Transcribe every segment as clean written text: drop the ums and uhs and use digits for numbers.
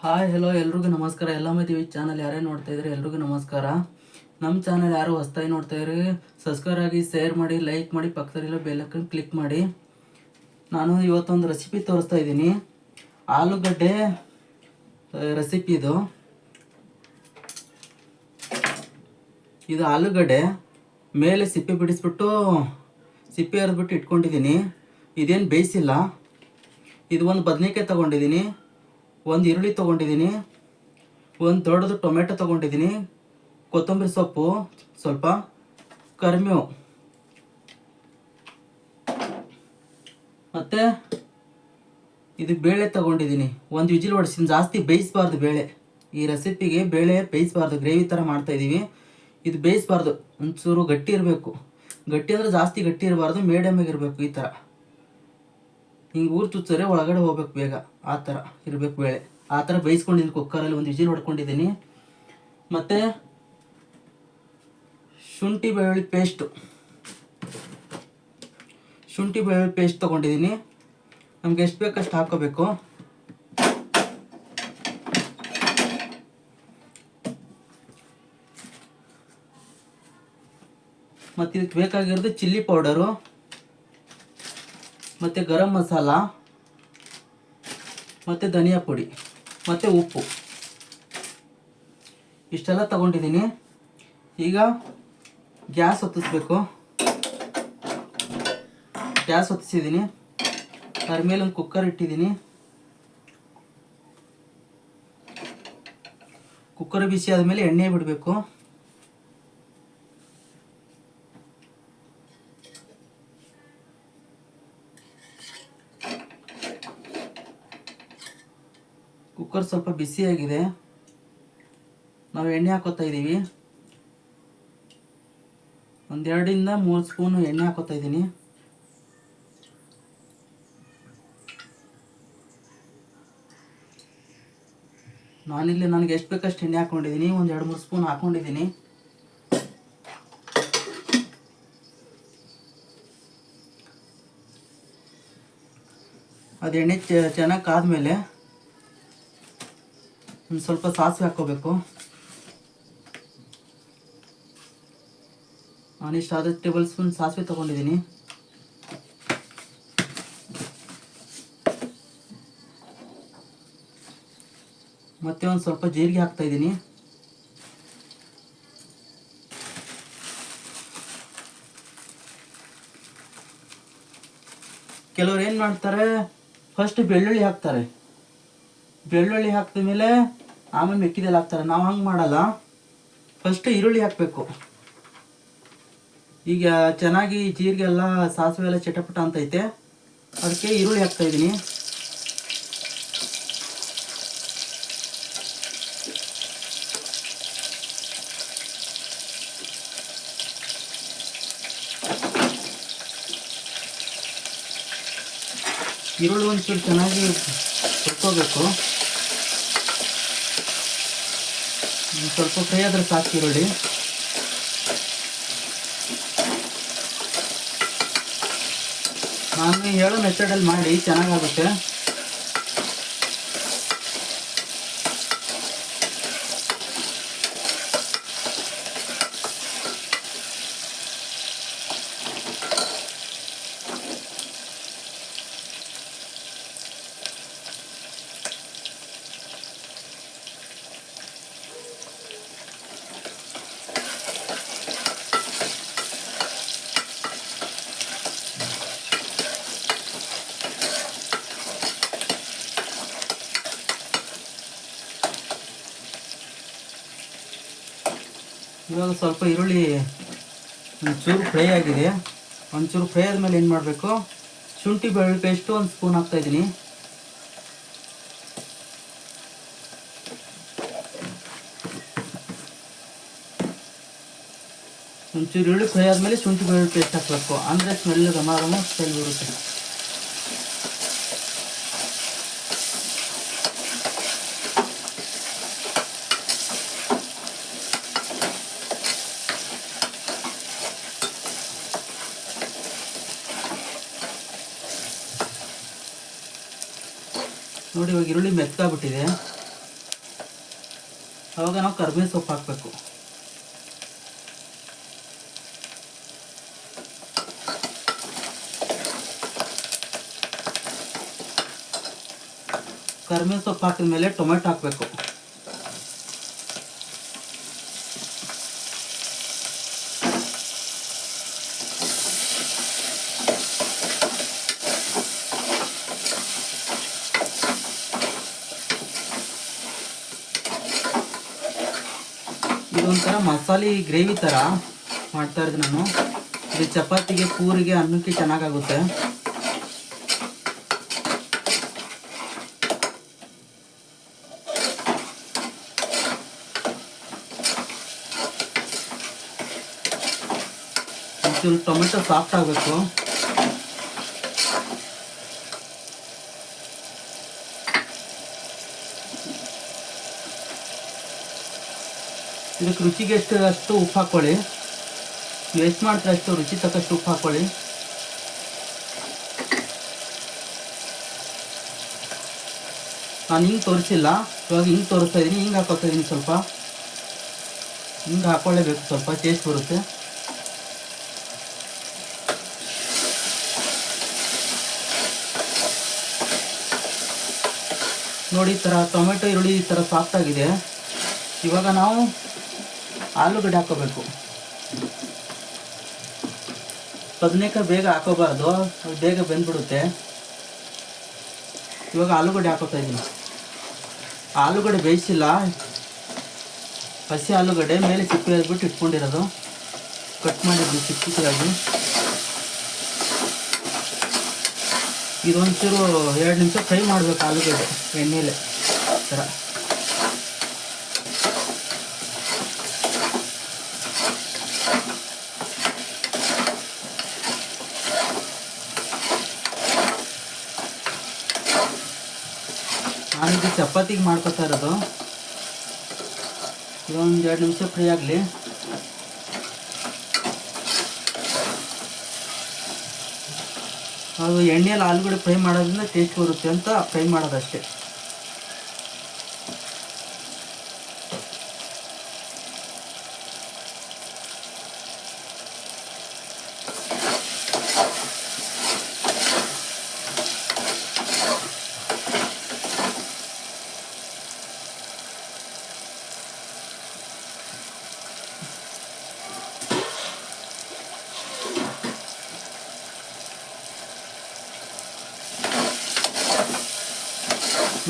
Hi hello ಎಲ್ರಿಗೂ ನಮಸ್ಕಾರ. ಎಲ್ಲ ಮದುವೆ ಚಾನಲ್ ಯಾರೇ ನೋಡ್ತಾ ಇದ್ರೆ ಎಲ್ರಿಗೂ ನಮಸ್ಕಾರ. ನಮ್ಮ ಚಾನಲ್ ಯಾರು ಹೊಸ್ತಾಗಿ ನೋಡ್ತಾ ಇದ್ರೆ ಸಬ್ಸ್ಕ್ರೈಬ್ ಆಗಿ, ಶೇರ್ ಮಾಡಿ, ಲೈಕ್ ಮಾಡಿ, ಪಕ್ಕದಲ್ಲಿರೋ ಬೆಲ್ ಐಕಾನ್ ಕ್ಲಿಕ್ ಮಾಡಿ. ನಾನು ಇವತ್ತೊಂದು ರೆಸಿಪಿ ತೋರಿಸ್ತಾ ಇದ್ದೀನಿ. ಆಲೂಗಡ್ಡೆ ರೆಸಿಪಿ ಇದು ಆಲೂಗಡ್ಡೆ ಮೇಲೆ ಸಿಪ್ಪೆ ಬಿಡಿಸ್ಬಿಟ್ಟು ಸಿಪ್ಪೆ ಎರೆದ್ಬಿಟ್ಟು ಇಟ್ಕೊಂಡಿದ್ದೀನಿ. ಇದೇನು ಬೇಯಿಸಿಲ್ಲ. ಇದು ಒಂದು ಬದನೆಕಾಯಿ ತೊಗೊಂಡಿದ್ದೀನಿ, ಒಂದು ಈರುಳ್ಳಿ ತೊಗೊಂಡಿದ್ದೀನಿ, ಒಂದು ದೊಡ್ಡದು ಟೊಮೆಟೊ ತೊಗೊಂಡಿದ್ದೀನಿ, ಕೊತ್ತಂಬರಿ ಸೊಪ್ಪು ಸ್ವಲ್ಪ, ಕರಿಬೇವು ಮತ್ತು ಇದು ಬೇಳೆ ತೊಗೊಂಡಿದ್ದೀನಿ. ಒಂದು ವಿಜಿಲ್ ಹೊಡಿಸಿದ್ದೀನಿ. ಜಾಸ್ತಿ ಬೇಯಿಸಬಾರ್ದು ಬೇಳೆ. ಈ ರೆಸಿಪಿಗೆ ಬೇಳೆ ಬೇಯಿಸಬಾರ್ದು, ಗ್ರೇವಿ ಥರ ಮಾಡ್ತಾಯಿದ್ದೀವಿ. ಇದು ಬೇಯಿಸಬಾರ್ದು, ಒಂಚೂರು ಗಟ್ಟಿ ಇರಬೇಕು. ಗಟ್ಟಿ ಅಂದರೆ ಜಾಸ್ತಿ ಗಟ್ಟಿ ಇರಬಾರ್ದು, ಮೀಡಿಯಮಾಗಿ ಇರಬೇಕು. ಈ ಥರ ಹಿಂಗೆ ಊರು ಚುಚ್ಚರೆ ಒಳಗಡೆ ಹೋಗ್ಬೇಕು ಬೇಗ, ಆ ಥರ ಇರಬೇಕು ಬೇಳೆ. ಆ ಥರ ಬೇಯಿಸ್ಕೊಂಡಿದ್ದೀನಿ. ಕುಕ್ಕರಲ್ಲಿ ಒಂದು ವಿಜಿಲ್ ಹೊಡ್ಕೊಂಡಿದ್ದೀನಿ. ಮತ್ತು ಶುಂಠಿ ಬೆಳ್ಳುಳ್ಳಿ ಪೇಸ್ಟ್ ತೊಗೊಂಡಿದ್ದೀನಿ. ನಮ್ಗೆ ಎಷ್ಟು ಬೇಕಷ್ಟು ಹಾಕೋಬೇಕು. ಮತ್ತು ಇದಕ್ಕೆ ಬೇಕಾಗಿರೋದು ಚಿಲ್ಲಿ ಪೌಡರು, ಮತ್ತು ಗರಂ ಮಸಾಲ, ಮತ್ತು ಧನಿಯಾ ಪುಡಿ, ಮತ್ತು ಉಪ್ಪು. ಇಷ್ಟೆಲ್ಲ ತಗೊಂಡಿದ್ದೀನಿ. ಈಗ ಗ್ಯಾಸ್ ಹೊತ್ತಿಸ್ಬೇಕು. ಗ್ಯಾಸ್ ಹೊತ್ತಿಸಿದ್ದೀನಿ. ಅದ್ರ ಮೇಲೆ ಒಂದು ಕುಕ್ಕರ್ ಇಟ್ಟಿದ್ದೀನಿ. ಕುಕ್ಕರ್ ಬಿಸಿ ಆದಮೇಲೆ ಎಣ್ಣೆ ಬಿಡಬೇಕು. ಕುಕ್ಕರ್ ಸ್ವಲ್ಪ ಬಿಸಿಯಾಗಿದೆ. ನಾವು ಎಣ್ಣೆ ಹಾಕೋತಾ ಇದ್ದೀವಿ. 2 ಇಂದ 3 ಸ್ಪೂನ್ ಎಣ್ಣೆ ಹಾಕೋತಾ ಇದ್ದೀನಿ. ನಾನಿಲ್ಲಿ ನನಗೆ ಎಷ್ಟು ಬೇಕಷ್ಟು ಎಣ್ಣೆ ಹಾಕ್ಕೊಂಡಿದ್ದೀನಿ. ಒಂದು 2-3 ಸ್ಪೂನ್ ಹಾಕ್ಕೊಂಡಿದ್ದೀನಿ. ಅದು ಎಣ್ಣೆ ಚೆನ್ನಾಗಿ ಕಾದ್ಮೇಲೆ ಒಂದು ಸ್ವಲ್ಪ ಸಾಸಿವೆ ಹಾಕ್ಕೋಬೇಕು. ನಾನಿಷ್ಟು 1/2 ಟೇಬಲ್ ಸ್ಪೂನ್ ಸಾಸಿವೆ ತೊಗೊಂಡಿದ್ದೀನಿ. ಮತ್ತೆ ಒಂದು ಸ್ವಲ್ಪ ಜೀರಿಗೆ ಹಾಕ್ತಾಯಿದ್ದೀನಿ. ಕೆಲವ್ರು ಏನು ಮಾಡ್ತಾರೆ, ಫಸ್ಟ್ ಬೆಳ್ಳುಳ್ಳಿ ಹಾಕ್ತಾರೆ. ಬೆಳ್ಳುಳ್ಳಿ ಹಾಕಿದ ಮೇಲೆ ಆಮೇಲೆ ಮೆಕ್ಕಿದೆಲ್ಲ ಹಾಕ್ತಾರೆ. ನಾವು ಹಂಗೆ ಮಾಡಲ್ಲ. ಫಸ್ಟ್ ಈರುಳ್ಳಿ ಹಾಕಬೇಕು. ಈಗ ಚೆನ್ನಾಗಿ ಜೀರಿಗೆ ಎಲ್ಲ ಸಾಸಿವೆ ಎಲ್ಲ ಚಟಪಟ ಅಂತೈತೆ, ಅದಕ್ಕೆ ಈರುಳ್ಳಿ ಹಾಕ್ತಾಯಿದ್ದೀನಿ. ಈರುಳ್ಳಿ ಒಂಚೂರು ಚೆನ್ನಾಗಿ ಹುರ್ಕೋಬೇಕು. ಸ್ವಲ್ಪ ಫ್ರೈ ಆದರೆ ಸಾಕು ಈರುಳ್ಳಿ. ನಾನು ಹೇಳೋ ಮೆಥಡಲ್ಲಿ ಮಾಡಿ ಚೆನ್ನಾಗಾಗುತ್ತೆ. ಇವಾಗ ಸ್ವಲ್ಪ ಈರುಳ್ಳಿ ಒಂಚೂರು ಫ್ರೈ ಆಗಿದೆ. ಒಂಚೂರು ಫ್ರೈ ಆದಮೇಲೆ ಏನು ಮಾಡಬೇಕು, ಶುಂಠಿ ಬೆಳ್ಳುಳ್ಳಿ ಪೇಸ್ಟು 1 ಸ್ಪೂನ್ ಹಾಕ್ತಾಯಿದ್ದೀನಿ. ಒಂಚೂರು ಈರುಳ್ಳಿ ಫ್ರೈ ಆದಮೇಲೆ ಶುಂಠಿ ಬೆಳ್ಳುಳ್ಳಿ ಪೇಸ್ಟ್ ಹಾಕಬೇಕು. ಅಂದರೆ ಸ್ಮೆಲ್ ಘಮ ಸ್ಮೆಲ್ ಬರುತ್ತೆ. ನೋಡಿ, ಇವಾಗ ಈರುಳ್ಳಿ ಮೆತ್ತಗಾಗ್ಬಿಟ್ಟಿದೆ. ಅವಾಗ ನಾವು ಕರಿಬೇವು ಸೊಪ್ಪು ಹಾಕಬೇಕು. ಕರಿಬೇವು ಸೊಪ್ಪು ಹಾಕಿದ ಮೇಲೆ ಟೊಮೆಟೊ ಹಾಕಬೇಕು. ಇದೊಂಥರ ಮಸಾಲೆ ಗ್ರೇವಿ ಥರ ಮಾಡ್ತಾ ಇರೋದು ನಾನು. ಇದು ಚಪಾತಿಗೆ, ಪೂರಿಗೆ, ಅನ್ನಕ್ಕೆ ಚೆನ್ನಾಗಾಗುತ್ತೆ. ಒಂಚೂರು ಟೊಮೆಟೊ ಸಾಫ್ಟ್ ಆಗಬೇಕು. ಇದಕ್ಕೆ ರುಚಿಗೆ ಅಷ್ಟು ಉಪ್ಪು ಹಾಕ್ಕೊಳ್ಳಿ. ನೀವು ಎಷ್ಟು ಮಾಡ್ತೀರ ಅಷ್ಟು ರುಚಿ ತಕ್ಕಷ್ಟು ಉಪ್ಪು ಹಾಕ್ಕೊಳ್ಳಿ. ನಾನು ಹಿಂಗೆ ತೋರಿಸಿಲ್ಲ, ಇವಾಗ ಹಿಂಗೆ ತೋರಿಸ್ತಾ ಇದ್ದೀನಿ. ಹಿಂಗೆ ಹಾಕೋತಾ ಇದ್ದೀನಿ. ಸ್ವಲ್ಪ ಹಿಂಗೆ ಹಾಕ್ಕೊಳ್ಳೇಬೇಕು, ಸ್ವಲ್ಪ ಟೇಸ್ಟ್ ಬರುತ್ತೆ. ನೋಡಿ, ಈ ಥರ ಟೊಮೆಟೊ ಈರುಳ್ಳಿ ಈ ಥರ ಸಾಫ್ಟ್ ಆಗಿದೆ. ಇವಾಗ ನಾವು ಆಲೂಗಡ್ಡೆ ಹಾಕೋಬೇಕು. ಬದನೆಕಾಯಿ ಬೇಗ ಹಾಕೋಬಾರ್ದು, ಅದು ಬೇಗ ಬೆಂದ್ಬಿಡುತ್ತೆ. ಇವಾಗ ಆಲೂಗಡ್ಡೆ ಹಾಕೋತಾ ಇದ್ದೀನಿ. ಆಲೂಗಡ್ಡೆ ಬೇಯಿಸಿಲ್ಲ, ಹಸಿ ಆಲೂಗಡ್ಡೆ ಮೇಲೆ ಸಿಪ್ಪೆ ಹಾಕ್ಬಿಟ್ಟು ಇಟ್ಕೊಂಡಿರೋದು, ಕಟ್ ಮಾಡಿದ್ವಿ ಚಿಕ್ಕ ಚಿಕ್ಕದಾಗಿ. ಇದೊಂಚೂರು 2 ನಿಮಿಷ ಫ್ರೈ ಮಾಡಬೇಕು ಆಲೂಗಡ್ಡೆ ಎಣ್ಣೆಲೆ ಥರ. ನಾನಿದು ಚಪಾತಿಗೆ ಮಾಡ್ಕೊತಾ ಇರೋದು. ಇದೊಂದು 2 ನಿಮಿಷ ಫ್ರೈ ಆಗಲಿ. ಅದು ಎಣ್ಣೆಯಲ್ಲಿ ಆಲೂಗಡ್ಡೆ ಫ್ರೈ ಮಾಡೋದ್ರಿಂದ ಟೇಸ್ಟ್ ಬರುತ್ತೆ ಅಂತ ಫ್ರೈ ಮಾಡೋದಷ್ಟೇ.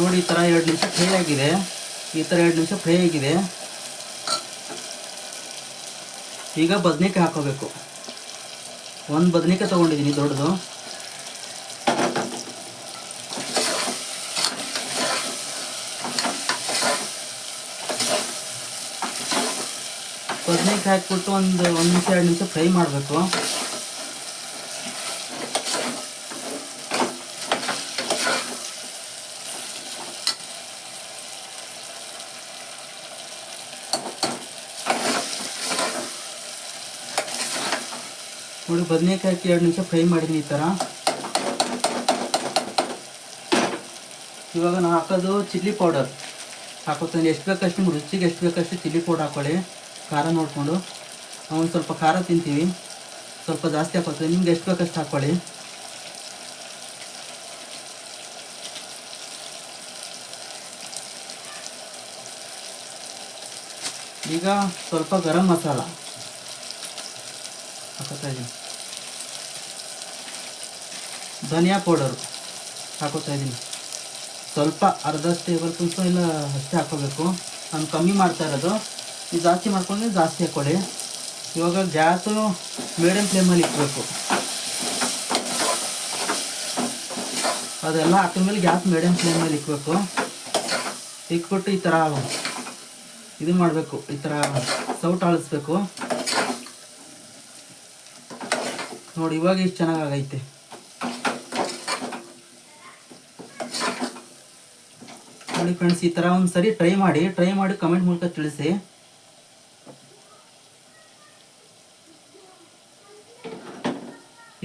ನೋಡಿ, ಈ ಥರ 2 ನಿಮಿಷ ಫ್ರೈ ಆಗಿದೆ. ಈ ಥರ 2 ನಿಮಿಷ ಫ್ರೈ ಆಗಿದೆ. ಈಗ ಬದನೆಕಾಯಿ ಹಾಕೋಬೇಕು. 1 ಬದನೆಕಾಯಿ ತೊಗೊಂಡಿದ್ದೀನಿ ದೊಡ್ಡದು. ಬದನೆಕಾಯಿ ಹಾಕ್ಬಿಟ್ಟು ಒಂದು 1 ನಿಮಿಷ 2 ನಿಮಿಷ ಫ್ರೈ ಮಾಡಬೇಕು. ನೋಡಿ, ಬದನೆಕಾಯಿ ಹಾಕಿ 2 ನಿಮಿಷ ಫ್ರೈ ಮಾಡಿದ್ದೀನಿ ಈ ಥರ. ಇವಾಗ ನಾನು ಹಾಕೋದು ಚಿಲ್ಲಿ ಪೌಡರ್ ಹಾಕೋತೀನಿ. ಎಷ್ಟು ಬೇಕಷ್ಟು ನಿಮ್ಮ ರುಚಿಗೆ ಎಷ್ಟು ಬೇಕಷ್ಟು ಚಿಲ್ಲಿ ಪೌಡರ್ ಹಾಕ್ಕೊಳ್ಳಿ, ಖಾರ ನೋಡಿಕೊಂಡು. ನಾವು ಒಂದು ಸ್ವಲ್ಪ ಖಾರ ತಿಂತೀವಿ, ಸ್ವಲ್ಪ ಜಾಸ್ತಿ ಹಾಕೋತೀನಿ. ನಿಮ್ಗೆ ಎಷ್ಟು ಬೇಕಷ್ಟು ಹಾಕ್ಕೊಳ್ಳಿ. ಈಗ ಸ್ವಲ್ಪ ಗರಂ ಮಸಾಲ ಹಾಕೋತಾ ಇದ್ದೀನಿ. ಧನಿಯಾ ಪೌಡರು ಹಾಕೋತಾ ಇದ್ದೀನಿ. ಸ್ವಲ್ಪ ಅರ್ಧ ಟೇಬಲ್ ಸ್ಪೂನ್ ಇಲ್ಲ ಅಷ್ಟೇ ಹಾಕೋಬೇಕು. ನಾನು ಕಮ್ಮಿ ಮಾಡ್ತಾ ಇರೋದು, ನೀವು ಜಾಸ್ತಿ ಮಾಡ್ಕೊಂಡ್ರೆ ಜಾಸ್ತಿ ಹಾಕ್ಕೊಳ್ಳಿ. ಇವಾಗ ಗ್ಯಾಸು ಮೀಡಿಯಮ್ ಫ್ಲೇಮಲ್ಲಿ ಇಟ್ಬೇಕು. ಅದೆಲ್ಲ ಹಾಕಿದ್ಮೇಲೆ ಗ್ಯಾಸ್ ಮೀಡಿಯಮ್ ಫ್ಲೇಮಲ್ಲಿ ಇಕ್ಬೇಕು. ಇಕ್ಬಿಟ್ಟು ಈ ಥರ ಇದು ಮಾಡಬೇಕು, ಈ ಥರ ಸೌಟ್ ಆಳಿಸ್ಬೇಕು. ನೋಡಿ, ಇವಾಗ ಎಷ್ಟು ಚೆನ್ನಾಗೈತೆ. ನೋಡಿ ಫ್ರೆಂಡ್ಸ್, ಈ ಥರ ಒಂದು ಸರಿ ಟ್ರೈ ಮಾಡಿ ಕಮೆಂಟ್ ಮೂಲಕ ತಿಳಿಸಿ.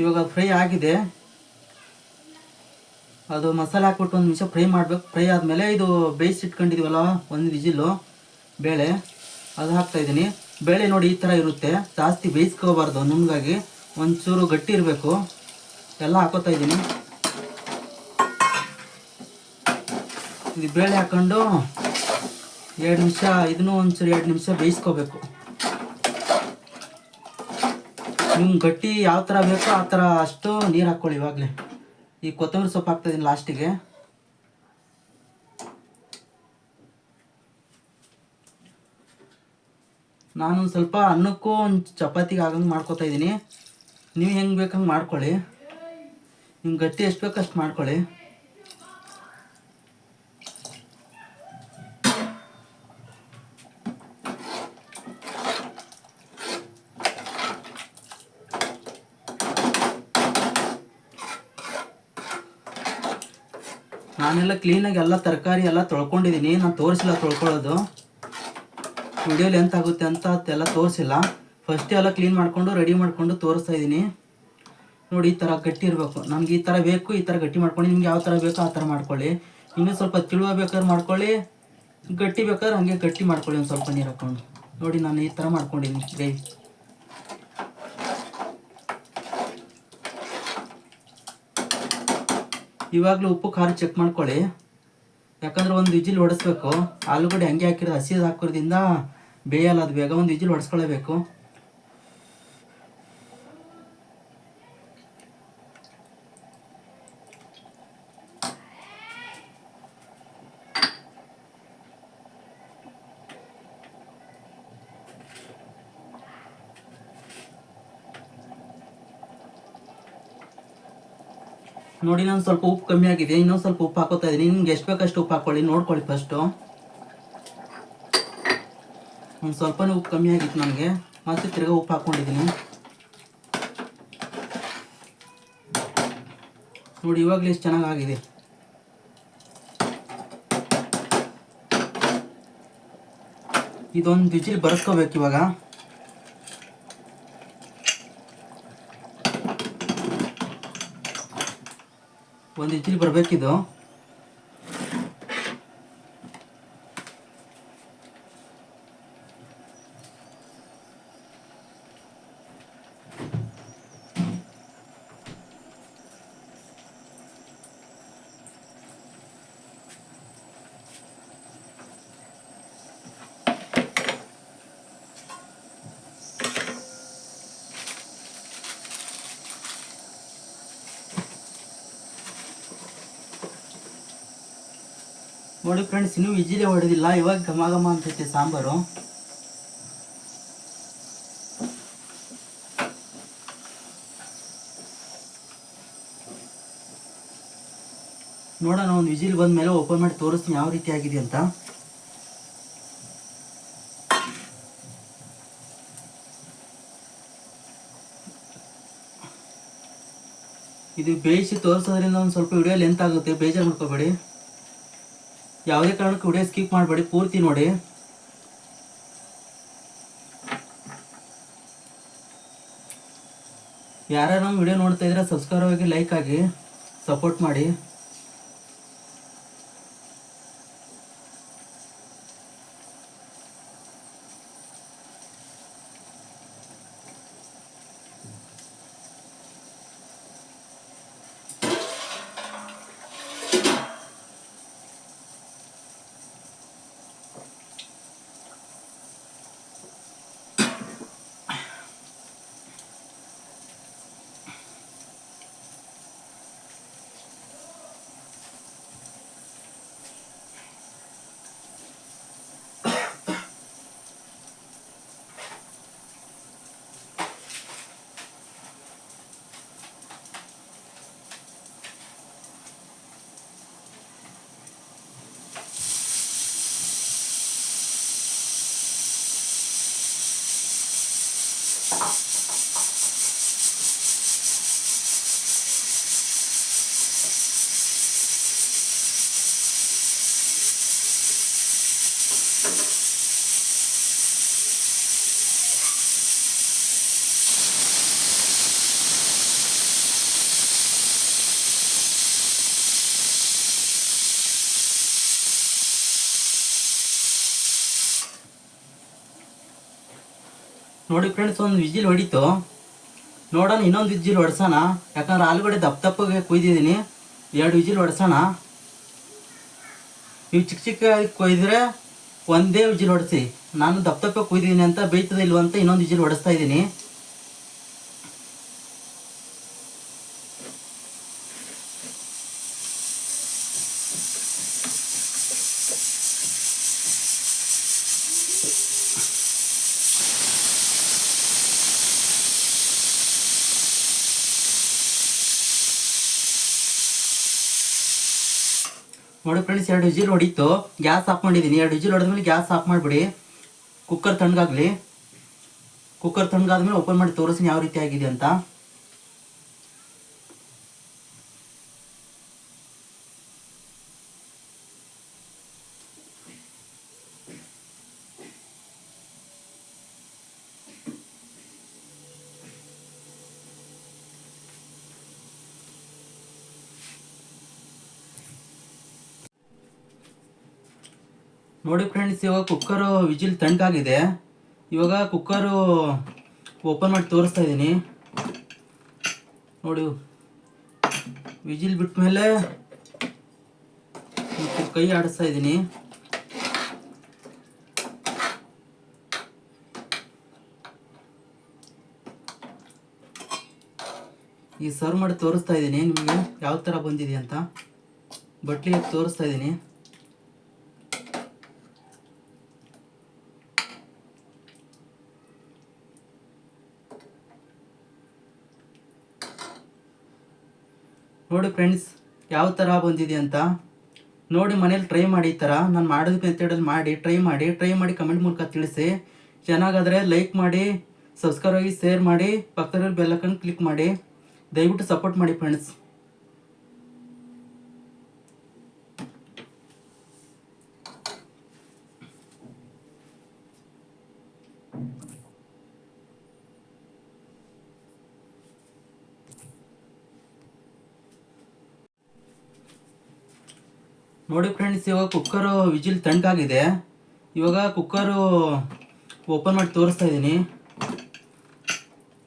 ಇವಾಗ ಫ್ರೈ ಆಗಿದೆ. ಅದು ಮಸಾಲೆ ಹಾಕ್ಬಿಟ್ಟು 1 ನಿಮಿಷ ಫ್ರೈ ಮಾಡಬೇಕು. ಫ್ರೈ ಆದಮೇಲೆ ಇದು ಬೇಯಿಸಿ ಇಟ್ಕೊಂಡಿದ್ದೀವಲ್ಲ 1 ವಿಜಿಲು, ಬೇಳೆ, ಅದು ಹಾಕ್ತಾಯಿದ್ದೀನಿ. ಬೇಳೆ ನೋಡಿ ಈ ಥರ ಇರುತ್ತೆ, ಜಾಸ್ತಿ ಬೇಯಿಸ್ಕೋಬಾರ್ದು, ನುಣ್ಣಗಾಗಿ ಒಂಚೂರು ಗಟ್ಟಿ ಇರಬೇಕು. ಎಲ್ಲ ಹಾಕೋತಾ ಇದ್ದೀನಿ. ಇದು ಬೇಳೆ ಹಾಕ್ಕೊಂಡು 2 ನಿಮಿಷ ಇದನ್ನು ಒಂಚೂರು 2 ನಿಮಿಷ ಬೇಯಿಸ್ಕೋಬೇಕು. ನಿಮ್ಗೆ ಗಟ್ಟಿ ಯಾವ ಥರ ಬೇಕೋ ಆ ಥರ ಅಷ್ಟು ನೀರು ಹಾಕ್ಕೊಳ್ಳಿ. ಇವಾಗಲೇ ಈ ಕೊತ್ತಂಬರಿ ಸೊಪ್ಪು ಹಾಕ್ತಾಯಿದ್ದೀನಿ ಲಾಸ್ಟಿಗೆ. ನಾನು ಸ್ವಲ್ಪ ಅನ್ನಕ್ಕೂ ಒಂದು ಚಪಾತಿಗೆ ಆಗಂಗೆ ಮಾಡ್ಕೊತಾ ಇದ್ದೀನಿ. ನೀವು ಹೆಂಗೆ ಬೇಕಂಗೆ ಮಾಡ್ಕೊಳ್ಳಿ, ನಿಮ್ಗೆ ಗಟ್ಟಿ ಎಷ್ಟು ಬೇಕೋ ಅಷ್ಟು ಮಾಡ್ಕೊಳ್ಳಿ. ನಾನೆಲ್ಲ ಕ್ಲೀನಾಗಿ ಎಲ್ಲ ತರಕಾರಿ ಎಲ್ಲ ತೊಳ್ಕೊಂಡಿದ್ದೀನಿ. ನಾನು ತೋರಿಸಿಲ್ಲ ತೊಳ್ಕೊಳ್ಳೋದು, ವಿಡಿಯೋಲಿ ಎಂತ ಆಗುತ್ತೆ ಅಂತ ಎಲ್ಲ ತೋರಿಸಿಲ್ಲ. ಫಸ್ಟ್ ಎಲ್ಲ ಕ್ಲೀನ್ ಮಾಡಿಕೊಂಡು ರೆಡಿ ಮಾಡಿಕೊಂಡು ತೋರಿಸ್ತಾ ಇದ್ದೀನಿ. ನೋಡಿ ಈ ಥರ ಗಟ್ಟಿ ಇರಬೇಕು. ನಮ್ಗೆ ಈ ಥರ ಬೇಕು, ಈ ಥರ ಗಟ್ಟಿ ಮಾಡ್ಕೊಂಡು, ನಿಮ್ಗೆ ಯಾವ ಥರ ಬೇಕೋ ಆ ಥರ ಮಾಡ್ಕೊಳ್ಳಿ. ಇನ್ನೂ ಸ್ವಲ್ಪ ತಿಳುವ ಬೇಕಾದ್ರೆ ಮಾಡ್ಕೊಳ್ಳಿ, ಗಟ್ಟಿ ಬೇಕಾದ್ರೆ ಹಂಗೆ ಗಟ್ಟಿ ಮಾಡ್ಕೊಳ್ಳಿ ಒಂದು ಸ್ವಲ್ಪ ನೀರು ಹಾಕ್ಕೊಂಡು. ನೋಡಿ ನಾನು ಈ ಥರ ಮಾಡ್ಕೊಂಡಿದ್ದೀನಿ ಗ್ರೇವಿ. ಇವಾಗಲೂ ಉಪ್ಪು ಖಾರ ಚೆಕ್ ಮಾಡ್ಕೊಳ್ಳಿ, ಯಾಕಂದ್ರೆ ಒಂದು ವಿಜಿಲ್ ಹೊಡೆಸ್ಬೇಕು. ಆಲೂಗಡ್ಡೆ ಹಂಗೆ ಹಾಕಿರೋದು ಹಸಿ ಹಾಕೋದ್ರಿಂದ ಬೇಯಲ್ಲ, ಅದು ಬೇಗ ಒಂದು ವಿಜಿಲ್ ಹೊಡೆಸ್ಕೊಳ್ಳೇಬೇಕು. ನೋಡಿ ನಾನು ಸ್ವಲ್ಪ ಉಪ್ಪು ಕಮ್ಮಿ ಆಗಿದೆ, ಇನ್ನೊಂದು ಸ್ವಲ್ಪ ಉಪ್ಪು ಹಾಕೋತಾ ಇದ್ದೀನಿ. ನಿಮ್ಗೆ ಎಷ್ಟು ಬೇಕಷ್ಟು ಉಪ್ಪು ಹಾಕೊಳ್ಳಿ, ನೋಡ್ಕೊಳ್ಳಿ ಫಸ್ಟು. ಒಂದು ಸ್ವಲ್ಪನೇ ಉಪ್ಪು ಕಮ್ಮಿ ಆಗಿತ್ತು ನನಗೆ, ಮತ್ತೆ ತಿರ್ಗಾ ಉಪ್ಪು ಹಾಕ್ಕೊಂಡಿದ್ದೀನಿ. ನೋಡಿ ಇವಾಗಲೇ ಎಷ್ಟು ಚೆನ್ನಾಗಾಗಿದೆ. ಇದೊಂದು ವಿಜಿಲ್ ಬರ್ಸ್ಕೋಬೇಕು ಇವಾಗ. ಒಂದು ವಿಜಿಲ್ ಬರಬೇಕಿದು. ನೋಡಿ ಫ್ರೆಂಡ್ಸ್, ಇನ್ನೂ ವಿಜಿಲೇ ಹೊಡೆದಿಲ್ಲ, ಇವಾಗ ಘಮ ಘಮ ಅಂತೈತೆ ಸಾಂಬಾರು. ನೋಡೋಣ, ಒಂದು ವಿಜಿಲ್ ಬಂದ ಮೇಲೆ ಓಪನ್ ಮಾಡಿ ತೋರಿಸ್ತೀನಿ ಯಾವ ರೀತಿ ಆಗಿದೆ ಅಂತ. ಇದು ಬೇಯಿಸಿ ತೋರಿಸೋದ್ರಿಂದ ಒಂದು ಸ್ವಲ್ಪ ವಿಡಿಯೋ ಲೆಂತ್ ಆಗುತ್ತೆ, ಬೇಜಾರು ಮಾಡ್ಕೋಬೇಡಿ. ಯಾವುದೇ ಕಾರಣಕ್ಕೂ ವಿಡಿಯೋ ಸ್ಕಿಪ್ ಮಾಡಬೇಡಿ, ಪೂರ್ತಿ ನೋಡಿ. ಯಾರ್ಯಾರು ನಮ್ಮ ವಿಡಿಯೋ ನೋಡ್ತಾ ಇದ್ರೆ ಸಬ್ಸ್ಕ್ರೈಬ್ ಆಗಿ, ಲೈಕ್ ಆಗಿ, ಸಪೋರ್ಟ್ ಮಾಡಿ. ನೋಡಿ ಫ್ರೆಂಡ್ಸ್, ಒಂದು ವಿಜಿಲ್ ಹೊಡಿತು. ನೋಡೋಣ ಇನ್ನೊಂದು ವಿಜಿಲ್ ಹೊಡ್ಸೋಣ. ಯಾಕಂದ್ರೆ ಆಲೂಗಡ್ಡೆ ದಪ್ಪಗೆ ಕುಯ್ದಿದ್ದೀನಿ. 2 ವಿಜಿಲ್ ಹೊಡ್ಸೋಣ. ನೀವು ಚಿಕ್ಕ ಚಿಕ್ಕ ಕೊಯ್ದರೆ ಒಂದೇ ವಿಜಿಲ್ ಹೊಡಿಸಿ. ನಾನು ದಪ್ಪ ಕುಯ್ದಿದ್ದೀನಿ ಅಂತ ಬೇಯ್ತದೆ ಇಲ್ವಂತ ಇನ್ನೊಂದು ವಿಜಿಲ್ ಹೊಡಿಸ್ತಾ ಇದ್ದೀನಿ. ನೋಡಿ ಫ್ರೆಂಡ್ಸ್, 2 ವಿಜಿಲ್ ಹೊಡಿತು. ಗ್ಯಾಸ್ ಆಫ್ ಮಾಡಿದ್ದೀನಿ. 2 ವಿಜಿಲ್ ಹೊಡೆದ್ಮೇಲೆ ಗ್ಯಾಸ್ ಆಫ್ ಮಾಡಿಬಿಡಿ. ಕುಕ್ಕರ್ ತಣ್ಣಗಾಗಲಿ. ಕುಕ್ಕರ್ ತಣ್ಣಗಾದ್ಮೇಲೆ ಓಪನ್ ಮಾಡಿ ತೋರಿಸ್ತೀನಿ ಯಾವ ರೀತಿ ಆಗಿದೆ ಅಂತ. ನೋಡಿ ಫ್ರೆಂಡ್ಸ್, ಇವಾಗ ಕುಕ್ಕರು ವಿಜಿಲ್ ತಣ್ಣಗಾಗಿದೆ. ಇವಾಗ ಕುಕ್ಕರು ಓಪನ್ ಮಾಡಿ ತೋರಿಸ್ತಾ ಇದ್ದೀನಿ. ನೋಡಿ, ವಿಜಿಲ್ ಬಿಟ್ಟ ಮೇಲೆ ಕೈ ಆಡಿಸ್ತಾ ಇದ್ದೀನಿ. ಈ ಸರ್ವ್ ಮಾಡಿ ತೋರಿಸ್ತಾ ಇದ್ದೀನಿ ನಿಮಗೆ ಯಾವ ಥರ ಬಂದಿದೆ ಅಂತ. ಬಟ್ಲಿಗೆ ತೋರಿಸ್ತಾ ಇದ್ದೀನಿ. ನೋಡಿ ಫ್ರೆಂಡ್ಸ್, ಯಾವ ಥರ ಬಂದಿದೆ ಅಂತ ನೋಡಿ. ಮನೇಲಿ ಟ್ರೈ ಮಾಡಿ. ಈ ಥರ ನಾನು ಮಾಡೋದು ಮೆಥಡಲ್ಲಿ ಮಾಡಿ ಟ್ರೈ ಮಾಡಿ ಕಮೆಂಟ್ ಮೂಲಕ ತಿಳಿಸಿ. ಚೆನ್ನಾಗಾದರೆ ಲೈಕ್ ಮಾಡಿ, ಸಬ್ಸ್ಕ್ರೈಬ್ ಆಗಿ, ಶೇರ್ ಮಾಡಿ, ಪಕ್ಕದಲ್ಲಿ ಬೆಲ್ ಐಕಾನ್ ಕ್ಲಿಕ್ ಮಾಡಿ. ದಯವಿಟ್ಟು ಸಪೋರ್ಟ್ ಮಾಡಿ ಫ್ರೆಂಡ್ಸ್. ನೋಡಿ ಫ್ರೆಂಡ್ಸ್, ಇವಾಗ ಕುಕ್ಕರು ವಿಜಿಲ್ ತಣ್ಣಗಾಗಿದೆ. ಇವಾಗ ಕುಕ್ಕರು ಓಪನ್ ಮಾಡಿ ತೋರಿಸ್ತಾ ಇದ್ದೀನಿ.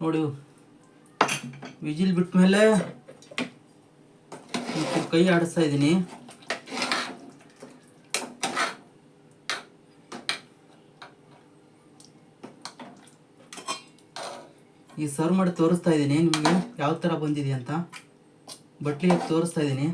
ನೋಡಿ, ವಿಜಿಲ್ ಬಿಟ್ಟ ಮೇಲೆ ಕೈ ಆಡಿಸ್ತಾ ಇದ್ದೀನಿ. ಈ ಸರ್ವ್ ಮಾಡಿ ತೋರಿಸ್ತಾ ಇದ್ದೀನಿ ನಿಮಗೆ ಯಾವ ಥರ ಬಂದಿದೆ ಅಂತ. ಬಟ್ಲಿಗೆ ತೋರಿಸ್ತಾ ಇದ್ದೀನಿ.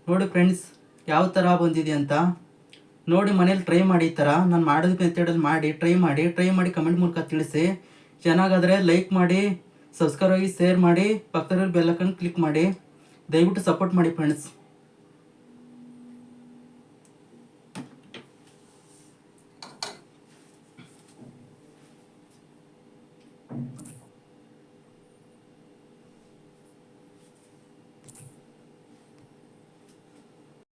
ನೋಡಿ ಫ್ರೆಂಡ್ಸ್, ಯಾವ ಥರ ಬಂದಿದೆ ಅಂತ ನೋಡಿ. ಮನೇಲಿ ಟ್ರೈ ಮಾಡಿ. ಈ ಥರ ನಾನು ಮಾಡೋದು ಮೆಥಡಲ್ಲಿ ಮಾಡಿ ಟ್ರೈ ಮಾಡಿ ಕಮೆಂಟ್ ಮೂಲಕ ತಿಳಿಸಿ. ಚೆನ್ನಾಗಾದರೆ ಲೈಕ್ ಮಾಡಿ, ಸಬ್ಸ್ಕ್ರೈಬ್ ಆಗಿ, ಶೇರ್ ಮಾಡಿ, ಪಕ್ಕದಲ್ಲಿ ಬೆಲ್ ಐಕಾನ್ ಕ್ಲಿಕ್ ಮಾಡಿ. ದಯವಿಟ್ಟು ಸಪೋರ್ಟ್ ಮಾಡಿ ಫ್ರೆಂಡ್ಸ್.